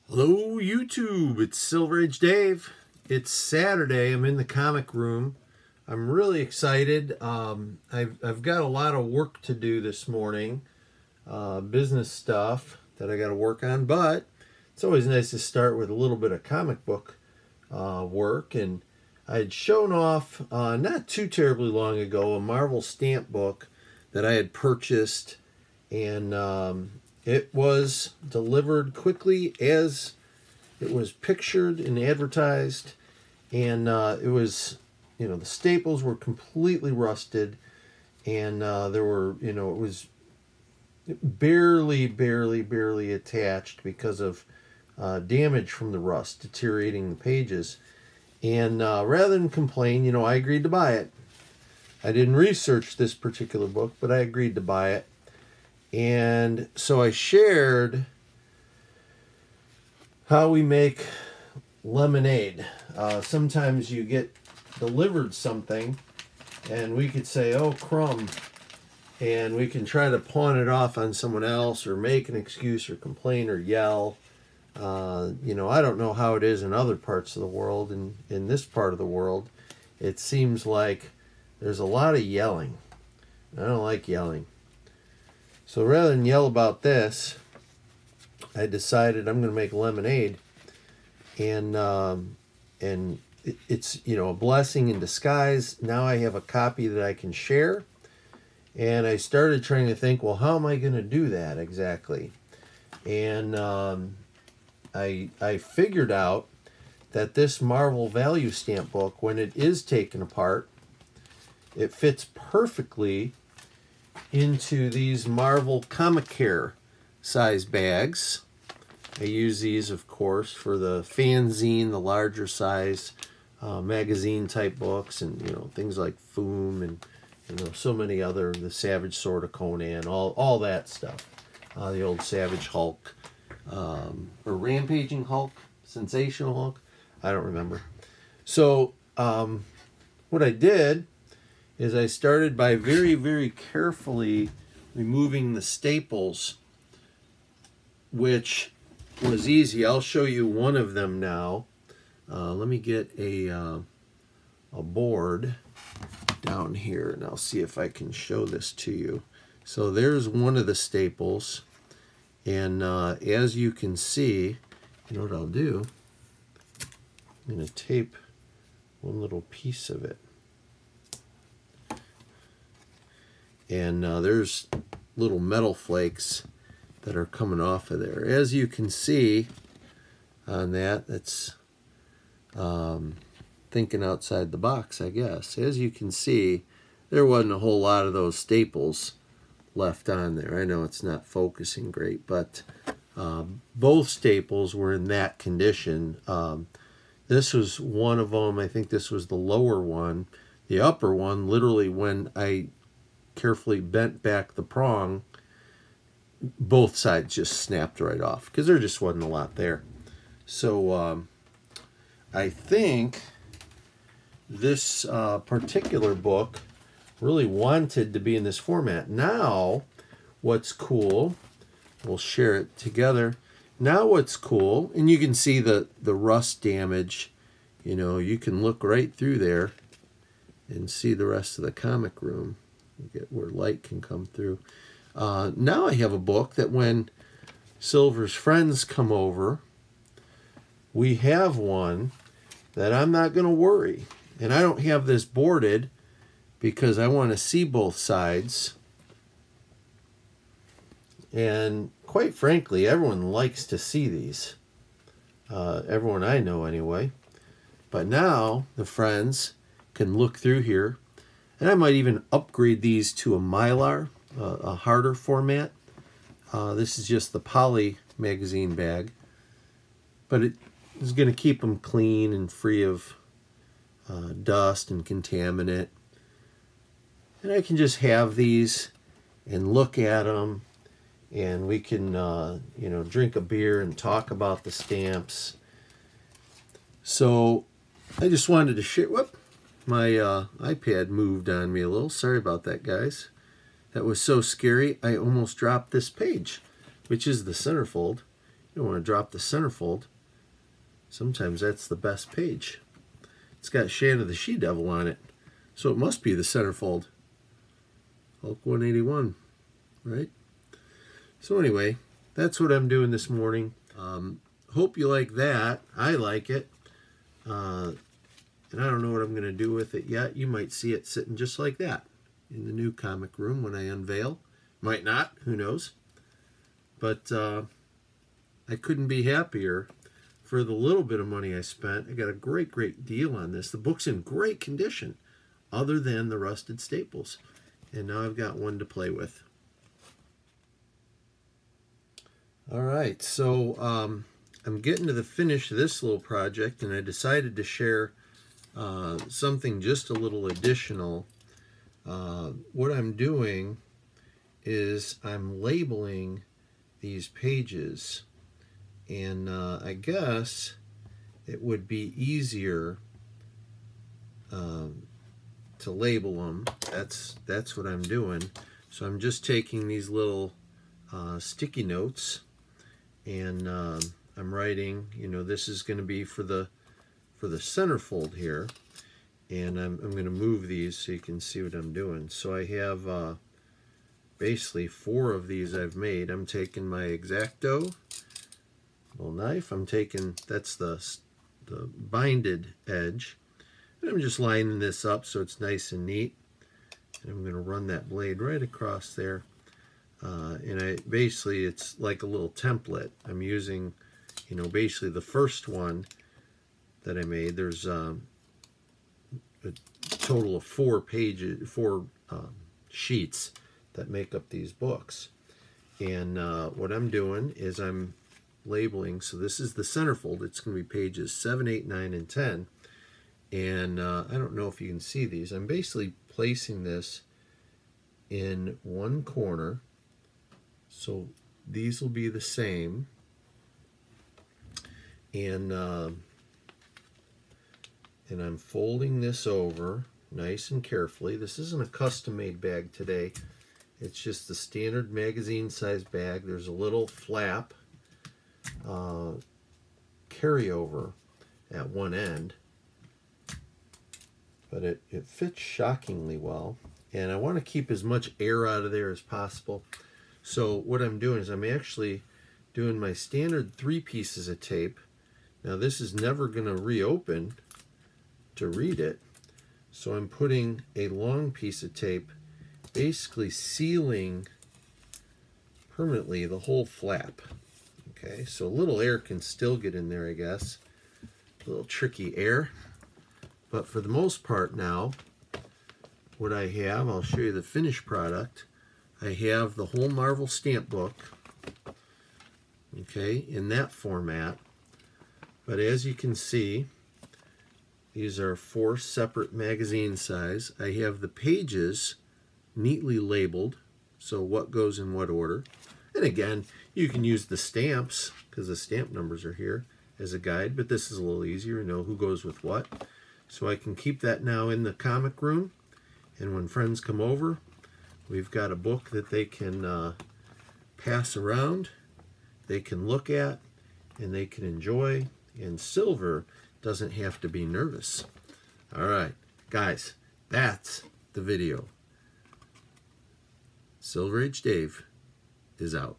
Hello YouTube, it's Silver Age Dave. It's Saturday, I'm in the comic room. I'm really excited. I've got a lot of work to do this morning, business stuff that I got to work on, but it's always nice to start with a little bit of comic book work. And I had shown off not too terribly long ago a Marvel stamp book that I had purchased, and it was delivered quickly as it was pictured and advertised, and it was, the staples were completely rusted, and there were, it was barely attached because of damage from the rust, deteriorating the pages. And rather than complain, I agreed to buy it. I didn't research this particular book, but I agreed to buy it. And so I shared how we make lemonade. Sometimes you get delivered something and we could say, oh, crumb, and we can try to pawn it off on someone else or make an excuse or complain or yell. I don't know how it is in other parts of the world. In this part of the world, it seems like there's a lot of yelling. I don't like yelling. So rather than yell about this, I decided I'm going to make lemonade, and it's a blessing in disguise. Now I have a copy that I can share, and I started trying to think, well, how am I going to do that exactly? And I figured out that this Marvel value stamp book, when it is taken apart, it fits perfectly into these Marvel Comic Care size bags. I use these, of course, for the fanzine, the larger size magazine type books, and things like Foom, and so many other, the Savage Sword of Conan, all that stuff. The old Savage Hulk, or Rampaging Hulk, Sensational Hulk, I don't remember. So what I did is I started by very carefully removing the staples, which was easy. I'll show you one of them now. Let me get a board down here, and I'll see if I can show this to you. So there's one of the staples, and as you can see, what I'll do, I'm going to tape one little piece of it. And there's little metal flakes that are coming off of there. As you can see on that, that's thinking outside the box, I guess. As you can see, there wasn't a whole lot of those staples left on there. I know it's not focusing great, but both staples were in that condition. This was one of them. I think this was the lower one. The upper one, literally, when I carefully bent back the prong, both sides just snapped right off because there just wasn't a lot there. So I think this particular book really wanted to be in this format. Now what's cool, we'll share it together. Now what's cool, and you can see the rust damage, you can look right through there and see the rest of the comic room. Get where light can come through. Now I have a book that when Silver's friends come over, we have one that I'm not going to worry. And I don't have this boarded because I want to see both sides. And quite frankly, everyone likes to see these. Everyone I know anyway. But now the friends can look through here. And I might even upgrade these to a Mylar, a harder format. This is just the poly magazine bag. But it is going to keep them clean and free of dust and contaminant. And I can just have these and look at them. And we can, drink a beer and talk about the stamps. So I just wanted to share. Whoop. My iPad moved on me a little. Sorry about that, guys. That was so scary, I almost dropped this page, which is the centerfold. You don't want to drop the centerfold. Sometimes that's the best page. It's got Shanna the She-Devil on it, so it must be the centerfold. Hulk 181, right? So anyway, that's what I'm doing this morning. Hope you like that. I like it. And I don't know what I'm going to do with it yet. You might see it sitting just like that in the new comic room when I unveil. Might not, who knows. But I couldn't be happier for the little bit of money I spent. I got a great deal on this. The book's in great condition, other than the rusted staples. And now I've got one to play with. All right, so I'm getting to the finish of this little project, and I decided to share something just a little additional. What I'm doing is I'm labeling these pages, and I guess it would be easier to label them. That's what I'm doing. So I'm just taking these little sticky notes, and I'm writing, you know, this is going to be for the centerfold here, and I'm going to move these so you can see what I'm doing. So I have basically 4 of these I've made. I'm taking my X-Acto little knife. I'm taking, that's the binded edge, and I'm just lining this up so it's nice and neat. And I'm going to run that blade right across there. And basically it's like a little template. I'm using, you know, basically the first one that I made. There's a total of 4 pages, 4 sheets that make up these books. And what I'm doing is I'm labeling. So this is the centerfold. It's going to be pages 7, 8, 9, and 10. And I don't know if you can see these. I'm basically placing this in one corner. So these will be the same. And I'm folding this over nice and carefully. This isn't a custom-made bag today. It's just the standard magazine size bag. There's a little flap carryover at one end, but it fits shockingly well. And I want to keep as much air out of there as possible. So what I'm doing is I'm actually doing my standard 3 pieces of tape. Now this is never going to reopen to read it, so I'm putting a long piece of tape basically sealing permanently the whole flap. Okay, so a little air can still get in there, I guess. A little tricky air. But for the most part now, what I have, I'll show you the finished product. I have the whole Marvel stamp book, okay, in that format. But as you can see, these are 4 separate magazine size. I have the pages neatly labeled, so what goes in what order. And again, you can use the stamps, because the stamp numbers are here, as a guide, but this is a little easier to know who goes with what. So I can keep that now in the comic room, and when friends come over, we've got a book that they can pass around, they can look at, and they can enjoy, and Silver doesn't have to be nervous. All right, guys, that's the video. Silver Age Dave is out.